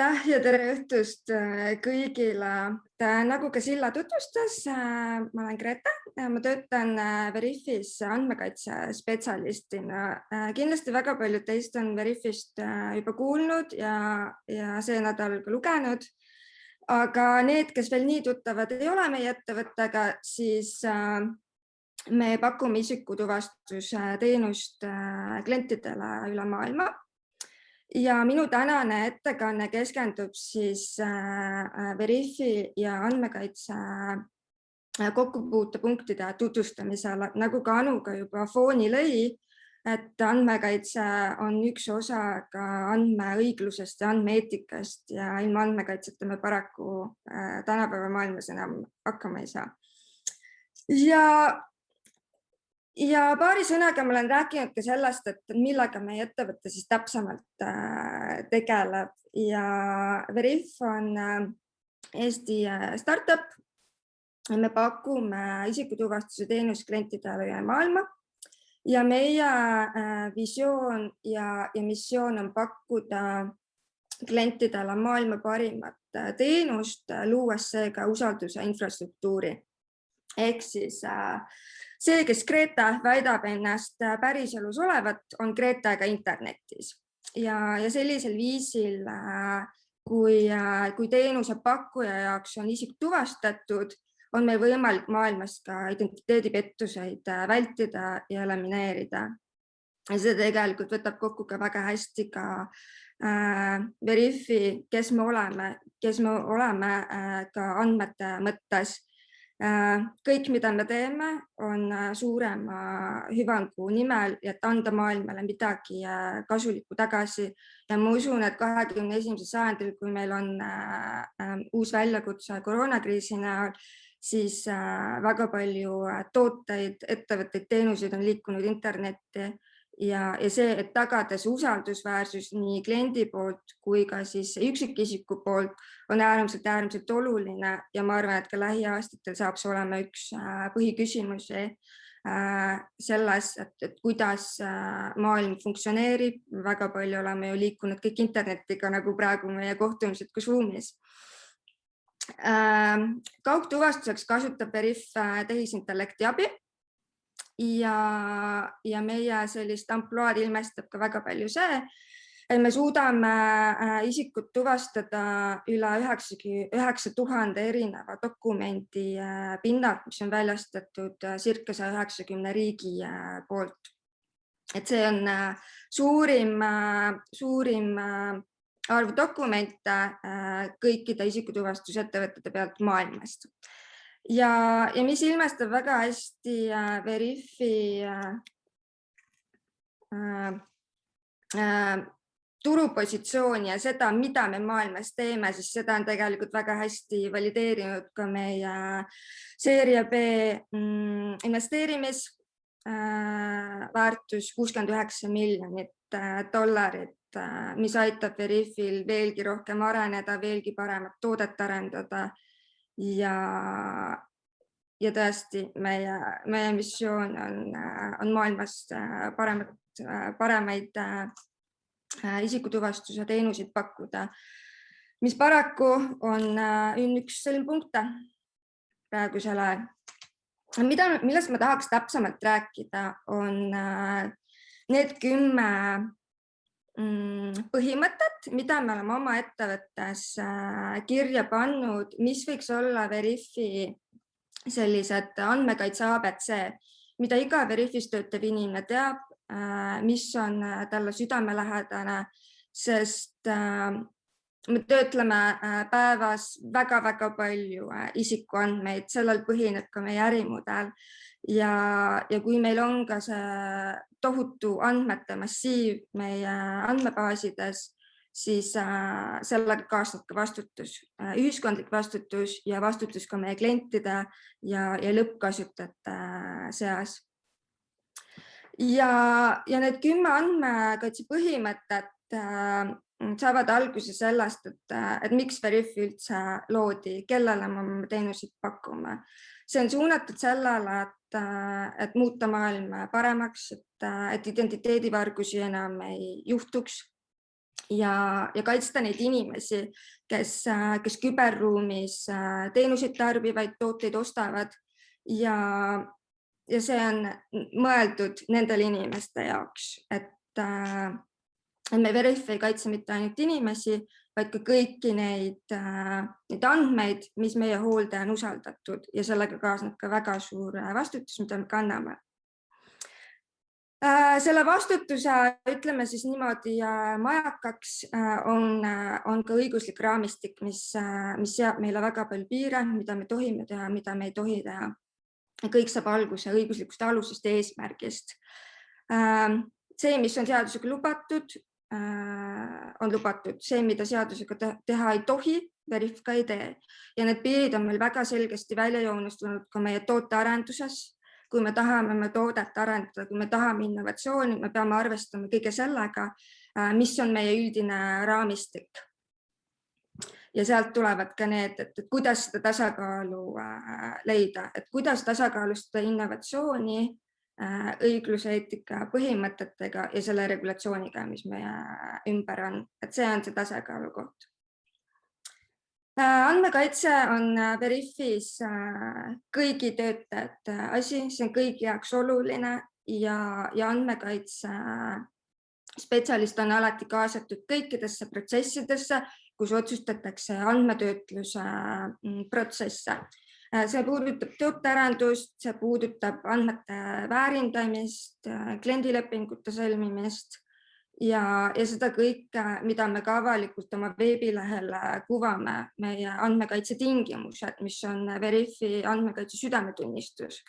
Aitäh ja tere õhtust kõigile. Nagu ka Silla tutvustas, ma olen Grete, ma töötan Veriffis andmekaitse spetsialistina. Kindlasti väga paljud teist on Veriffist juba kuulnud ja see nädal ka lugenud. Aga need, kes veel nii tuttavad ei ole meie ettevõttega, siis me pakume isikutuvastuse teenust klientidele üle maailma. Ja minu tänane ettekanne keskendub siis Veriffi ja andmekaitse kokkupuutepunktide tutvustamisele, nagu ka Anu ka juba fooni lõi, et andmekaitse on üks osa ka andmeõiglusest ja andmeeetikast ja ilma andmekaitseta me paraku tänapäeva maailmas enam hakkama ei saa. Ja paari sõnaga ma olen rääkinud ka sellest, et millega meie ettevõte siis täpsemalt tegeleb ja Veriff on Eesti startup. Me pakume isikutuvastuse teenust klientidele üle maailma ja meie visioon ja missioon on pakkuda klientidele maailma parimat teenust, luues seega usalduse infrastruktuuri. Ehk siis see, kes Grete väidab ennast päriselus olevat, on Grete ka internetis. Ja sellisel viisil, kui teenuse pakkuja jaoks on isik tuvastatud, on meil võimalik maailmas ka identiteedipettuseid vältida ja elimineerida. Ja see tegelikult võtab kokku ka väga hästi ka Veriffi, kes me oleme ka andmete mõttes. Kõik, mida me teeme, on suurema hüvangu nimel, et anda maailmale midagi kasulikku tagasi. Ja ma usun, et 21. sajandil, kui meil on uus väljakutse koroonakriisi näol, siis väga palju tooteid, ettevõtteid, teenuseid on liikunud internetti. Ja see, et tagades usaldusväärsus nii kliendi poolt kui ka siis üksikisiku poolt on äärmiselt oluline ja ma arvan, et ka lähiaastatel saab see olema üks põhiküsimusi selles, et kuidas maailm funktsioneerib. Väga palju oleme ju liikunud kõik internetiga, nagu praegu meie kohtumised kus ruumis. Kaugtuvastuseks kasutab Veriff tehisintellekti abi. Ja meie sellist ampluaad ilmestab ka väga palju see, et me suudame isikut tuvastada üle 9000 erineva dokumendi pinnalt, mis on väljastatud circa 190 riigi poolt. Et see on suurim arv dokumente kõikide isikutuvastusettevõtete pealt maailmast. Ja mis ilmestab väga hästi Veriffi turupositsiooni ja seda, mida me maailmas teeme, siis seda on tegelikult väga hästi valideerinud ka meie seeria B investeerimis väärtus $69 miljonit, mis aitab Veriffil veelgi rohkem areneda, veelgi paremat toodet arendada. Ja tõesti, meie missioon on maailmas paremaid isikutuvastuse teenuseid pakkuda, mis paraku on üks selline punkte praegusel ajal. Millest ma tahaks täpsemalt rääkida, on need 10 põhimõtet, mida me oleme oma ettevõttes kirja pannud, mis võiks olla Veriffi sellised andmekaitse ABC, mida iga Veriffis töötav inimene teab, mis on talle südamelähedane, sest me töötleme päevas väga palju isikuandmeid, sellel põhineb ka meie ärimudel. Ja kui meil on ka see tohutu andmete massiiv meie andmebaasides, siis sellega kaasneb ka vastutus, ühiskondlik vastutus ja vastutus ka meie klientide ja lõppkasutajate seas. Ja need 10 andmekaitse põhimõtet saavad alguse sellest, et miks Veriff üldse loodi, kellele me oma teenuseid pakume. See on suunatud sellele, et muuta maailma paremaks, et identiteedivargusi enam ei juhtuks ja kaitsta neid inimesi, kes küberruumis teenuseid tarbivaid tooteid ostavad ja see on mõeldud nendele inimeste jaoks, et me Veriff ei kaitse mitte ainult inimesi, vaid ka kõiki neid andmeid, mis meie hooldaja on usaldatud ja sellega kaasneb ka väga suur vastutus, mida me kanname. Selle vastutuse, ütleme siis niimoodi, majakaks on ka õiguslik raamistik, mis seab meile väga palju piire, mida me tohime teha, mida me ei tohi teha. Kõik saab alguse õiguslikust alusest ja eesmärgist. See, mis on seadusega lubatud, on lubatud. See, mida seadusega teha ei tohi, Veriff ka ei tee. Ja need piirid on meil väga selgesti välja joonustunud ka meie tootearenduses. Kui me tahame me toodet arendada, kui me tahame innovatsiooni, me peame arvestama kõige sellega, mis on meie üldine raamistik. Ja sealt tulevad ka need, et kuidas seda tasakaalu leida, et kuidas tasakaalustada innovatsiooni, õigluse, eetika põhimõtetega ja selle regulatsiooniga, mis meie ümber on. Et see on see tasakaalu koht. Andmekaitse on Veriffis kõigi töötajate asi, see on kõigi jaoks oluline ja andmekaitse spetsialist on alati kaasatud kõikidesse protsessidesse, kus otsustatakse andmetöötluse protsesse. See puudutab tootearendust, see puudutab andmete väärindamist, kliendilepingute sõlmimist ja seda kõike, mida me ka avalikult oma veebilehel kuvame, meie andmekaitse tingimused, mis on Veriffi andmekaitse südametunnistus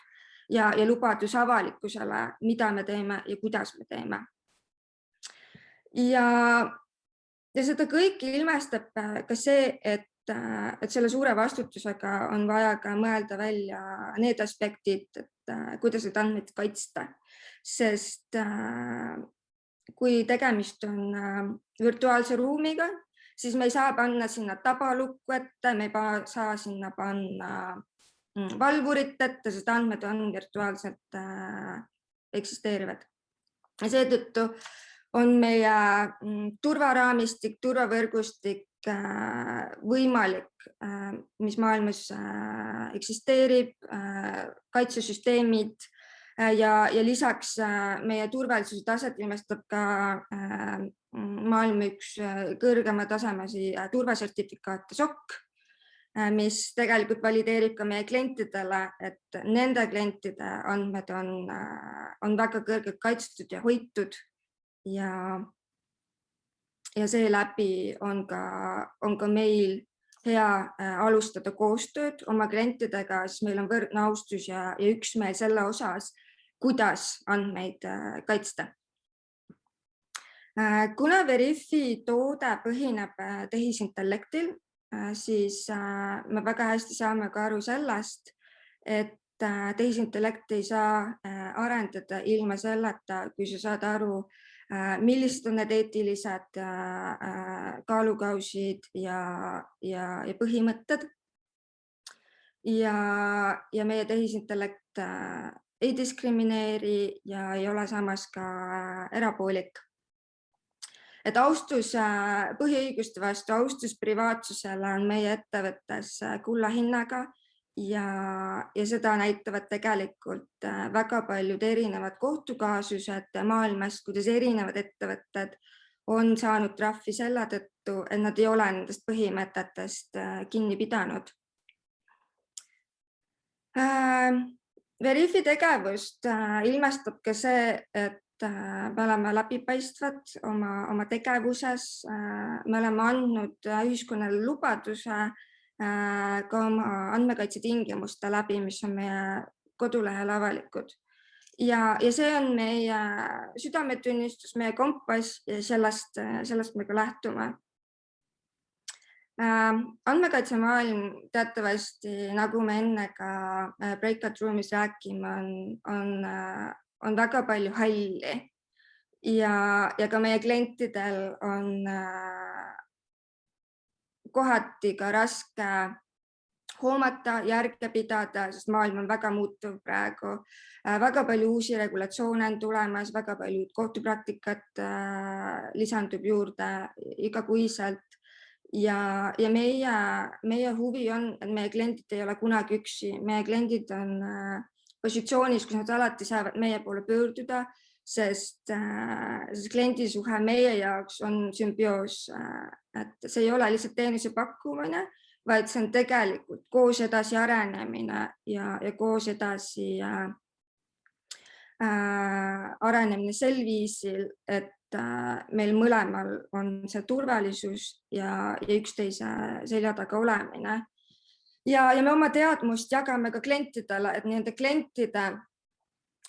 ja lubadus avalikkusele, mida me teeme ja kuidas me teeme. Ja seda kõike ilmestab ka see, et selle suure vastutusega on vaja ka mõelda välja need aspektid, et kuidas need andmeid kaitsta, sest kui tegemist on virtuaalse ruumiga, siis me ei saa panna sinna tabalukku ette, me ei saa sinna panna valvurit ette, sest andmed on virtuaalselt eksisteerivad. Seetõttu on meie turvaraamistik, turvavõrgustik võimalik, mis maailmas eksisteerib, kaitsesüsteemid ja lisaks meie turvalisuse taset ilmestab ka maailma üks kõrgema tasemesi turvasertifikaate SOC, mis tegelikult valideerib ka meie klientidele, et nende klientide andmed on väga kõrgelt kaitstud ja hoitud ja seeläbi on ka meil hea alustada koostööd oma klientidega, siis meil on võrdne austus ja üksmeel selle osas, kuidas andmeid kaitsta. Kuna Veriffi toode põhineb tehisintellektil, siis me väga hästi saame ka aru sellest, et tehisintellekti ei saa arendada ilma selleta, kui sa saad aru, millised on need eetilised kaalukausid ja põhimõtted. Ja meie tehisintellekt ei diskrimineeri ja ei ole samas ka erapoolik. Et austus põhiõiguste vastu, austus privaatsusele on meie ettevõttes kullahinnaga ja seda näitavad tegelikult väga paljud erinevad kohtukaasused maailmas, kuidas erinevad ettevõtted on saanud trahvi selle tõttu, et nad ei ole nendest põhimõtetest kinni pidanud. Veriffi tegevust ilmestab ka see, et me oleme läbipaistvad oma tegevuses, me oleme andnud ühiskonnale lubaduse ka oma andmekaitse tingimuste läbi, mis on meie kodulehel avalikud. Ja see on meie südametunnistus, meie kompass ja sellest me ka lähtume. Andmekaitsemaailm teatavasti, nagu me enne ka breakout roomis räägime, on väga palju halli ja ka meie klientidel on kohati ka raske hoomata, järge pidada, sest maailm on väga muutuv praegu. Väga palju uusi regulatsioone on tulemas, väga palju kohtupraktikat lisandub juurde igakuiselt. Ja meie huvi on, et meie kliendid ei ole kunagi üksi. Meie kliendid on positsioonis, kus nad alati saavad meie poole pöörduda, sest kliendisuhe meie jaoks on sümbioos. Et see ei ole lihtsalt teenuse pakkumine, vaid see on tegelikult koos edasi arenemine ja koos edasi arenemine sel viisil, et meil mõlemal on see turvalisus ja üksteise selja taga olemine. Ja me oma teadmust jagame ka klientidele, et nende klientide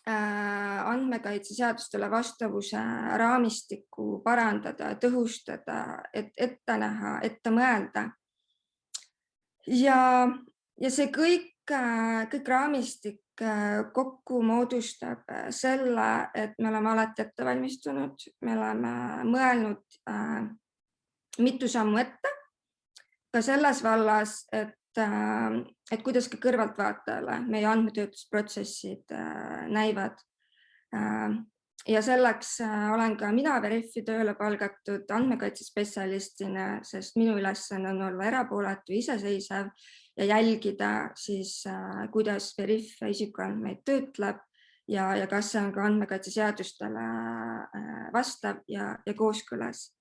andmekaitseseadustele vastavuse raamistikku parandada, tõhustada, et ette näha, ette mõelda. Ja see kõik raamistik kokku moodustab selle, et me oleme alati ette valmistunud, me oleme mõelnud mitu sammu ette ka selles vallas, et kuidas ka kõrvaltvaatajale meie andmetöötlusprotsessid näivad. Ja selleks olen ka mina Veriffi tööle palgatud andmekaitsespetsialistina, sest minu ülesanne on olla erapooletu, iseseisev ja jälgida siis, kuidas Veriff isikuandmeid töötleb ja kas see on ka andmekaitseseadustele vastav ja kooskõlas.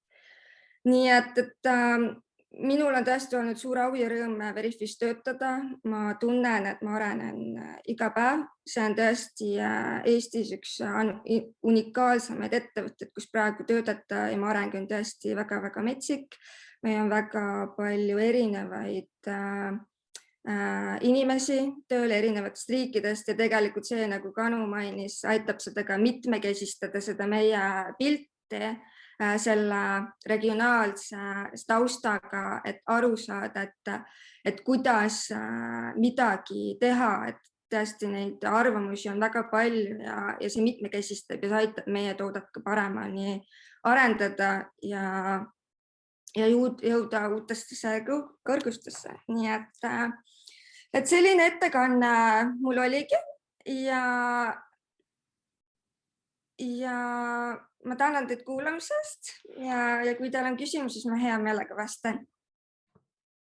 Nii et minul on tõesti olnud suur au ja rõõm Veriffis töötada. Ma tunnen, et ma arenen iga päev. See on tõesti Eestis üks unikaalsemaid ettevõtteid, kus praegu töötada ja ma areng on tõesti väga-väga metsik. Meil on väga palju erinevaid inimesi tööle erinevatest riikidest ja tegelikult see, nagu Kanu mainis, aitab seda ka mitmekesistada, seda meie pilti selle regionaalse taustaga, et aru saada, et kuidas midagi teha, et tõesti neid arvamusi on väga palju ja see mitmekesistab ja see aitab meie toodet ka paremini arendada ja jõuda uutesse kõrgustesse. Nii et selline ettekanne mul oligi ja ma tänan teid kuulamisest ja kui teil on küsimusi, siis ma hea meelega vastan.